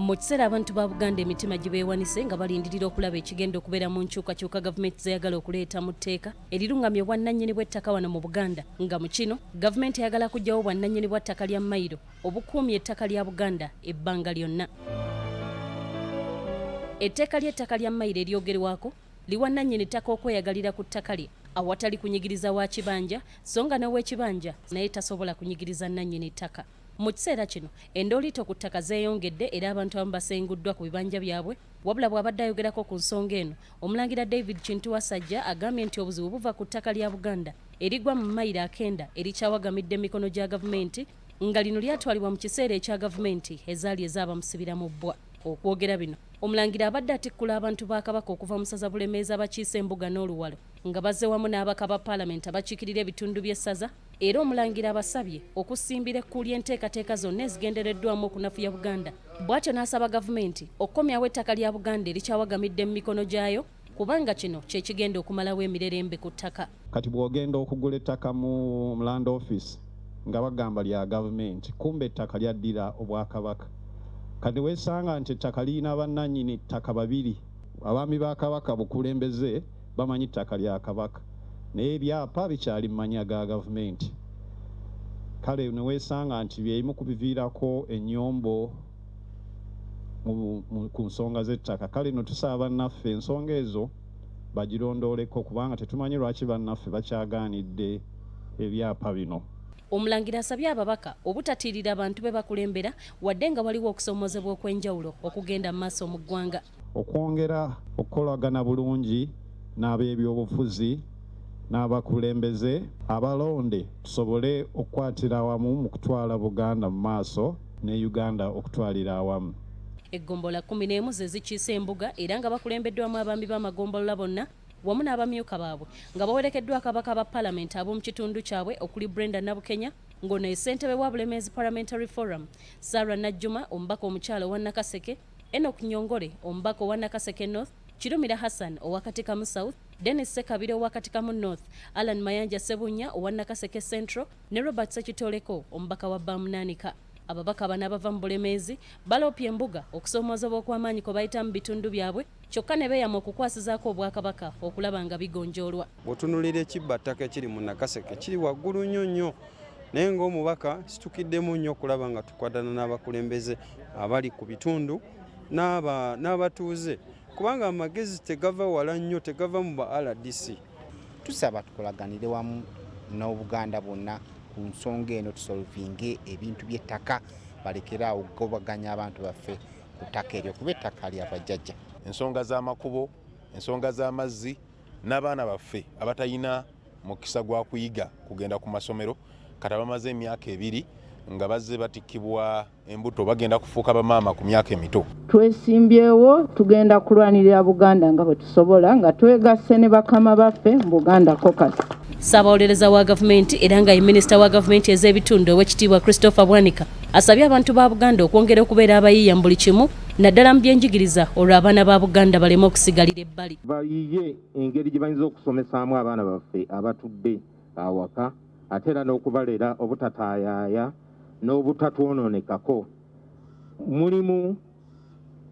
Mu kiseera abantu ba Buganda emitima gye beewanise nga balindirira okulaba ekigenda okubeera mu nkyukakyuka gavumenti zeyagala okuleeta mu tteeka erirungamya obwannannyini bw'ettaka wano mu Buganda, nga mu kino gavumenti eyagala kuggyawo obwannannyini bwa ttaka lya Mailo obukuumye ettaka lya Buganda ebbanga lyonna. Etteeka ly'ettaka lya Mailo eryogerwako liwannannyini ttaka okweyagalira ku ttaka lye awatali kunyigiriza wa kibanja so nga n'ow'ekibanja naye tasobola kunyigiriza nnannyini ttaka. Mu kiseera kino endooliito ku ttaka zeeyongedde era abantu abamu basenguddwa ku bibanja byabwe, wabula bw'abadde ayogerako ku nsonga eno Omulangira David Kintu Wasajja agambye nti obuzibu buva ku ttaka lya Buganda erigwa mu mayiro 9 erikyawagamidde emikono gya gavumenti, nga lino lyatwalibwa mu kiseera ekya gavumenti ezaali ezaabamusibira mu bbwa. Okwogera bino Omulangira abadde atikkula abantu ba Kabaka okuva mu ssaza Bulemeezi abakiise Embuga n'Oluwalo nga bazze wamu n'abaka ba paalamenti abakiikirira ebitundu by'essaza, era Omulangira abasabye okusimbira ekkuuli enteekateeka zonna ezigendereddwamu okunafuya Buganda. Bw'atyo n'asaba gavumenti okukomyawo ettaka lya Buganda erikyawagamidde mu mikono gyayo kubanga kino kye kigenda okumalawo emirerembe ku ttaka. Kati bw'ogenda okugula ettaka mu land office nga bagamba lya gavumenti, kumbe ettaka lyaddira Obwakabaka. Kati weesanga nti ettaka lirina bannannyini ttaka babiri, abaami ba Kabaka bukulembeze bamanyi ttaka lya Kabaka naye ebyapa bikyali mu mannya ga gavumenti. Kale ne weesanga nti byebimu ku biviirako ennyombo ku nsonga z'ettaka. Kale no tusaba bannaffe ensonga ezo bagirondooleko kubanga tetumanyi lwaki bannaffe bakyagaanidde ebyapa bino. Omulangira asabye ababaka obutatiirira abantu be bakulembera wadde nga waliwo okusoomozebwa okw'enjawulo okugenda mu maaso mu ggwanga. Okwongera okukolagana bulungi n'ab'ebyobufuzi n'abakulembeze abalonde tusobole okukwatira awamu mu kutwala Buganda mu maaso ne Uganda okutwalira awamu. Eggombola 11 ze zikiise Embuga era nga bakulembeddwamu abaami b'amagombolola bonna wamu n'abamyuka baabwe nga bawerekeddwa ababaka ba paalamenti ab'omu kitundu kyabwe okuli Brenda Nabukenya ng'ono ye ssentebe wa Bulemeezi Parliamentary Forum, Sarah Najjuma omubaka omukyalo owa Nakaseke, Enoch Nyongole omubaka owa Nakaseke North, Kirumira Hassan owa Katikamu South, Dennis Sekabire owa Katikamu North, Alan Mayanja Sebunya owa Nakaseke Central ne Robert Sekitoleko omubaka wa Bamunaanika. Ababaka bano abava mu Bulemeezi baloopye Embuga okusoomozebwa okw'amaanyi kwe bayita mu bitundu byabwe kyokka ne beeyama okukwasizaako Obwakabaka okulaba nga bigonjoolwa. Bw'otunuulira ekibbattaka ekiri mu Nakaseke kiri waggulu nnyo naye ng'omubaka situkiddemu nnyo okulaba nga tukwatana n'abakulembeze abali ku bitundu n'abatuuze kubanga amagezi tegava wala nnyo, tegava mu ba RDC. Tusaba tukolaganire wamu n'Obuganda bwonna ku nsonga eno tusolvinge ebintu by'ettaka balekera okugobaganya abantu baffe ku ttaka eryo kuba ettaka lya bajjajja. Ensonga z'amakubo, ensonga z'amazzi n'abaana baffe abatalina mukisa gwa kuyiga kugenda ku masomero kati bamaze emyaka 2 nga bazze batikkibwa embuto bagenda kufuuka bamaama ku myaka emito. Twesimbyewo tugenda kulwanirira Buganda nga bwe tusobola nga twegasse ne bakama baffe mu Buganda Caucus. Ssaabawolereza wa gavumenti era nga ye minisita wa gavumenti ez'ebitundu ow'ekitiibwa Christopher Bwanika asabye abantu ba Buganda okwongera okubeera abayiiya mu buli kimu naddala mu byenjigiriza olwo abaana ba Buganda baleme okusigalira ebbali. Bayiye engeri gye bayinza okusomesaamu abaana baffe abatudde awaka ate era n'okubalera obutataayaaya n'obutatwonoonekako. Mulimu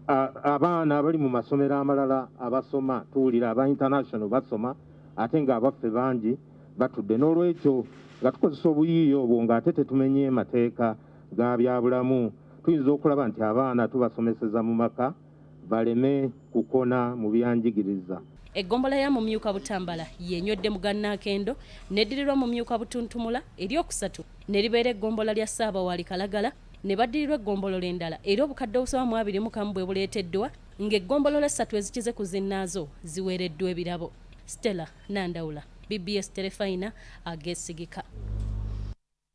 abaana abali mu masomero amalala abasoma, tuwulira aba international basoma ate nga abaffe bangi batudde. N'olwekyo nga tukozesa obuyiiya obwo ng'ate tetumenye mateeka ga byabulamu tuyinza okulaba nti abaana tubasomeseza mu maka baleme kukona mu byanjigiriza. Eggombola ya mumyuka Butambala yenywedde mu Gannakendo neddirirwa mu myuka Butuntumula eryokusatu ne libeera eggombola lya Ssaabawaali Kalagala ne baddirirwa eggombolola endala era obukadde obusoba mu 21 bwe buleeteddwa ng'eggombolola 3 ezikize ku zinnaazo ziweereddwa ebirabo. Stella Nandawula, BBS Telefina, agesigika.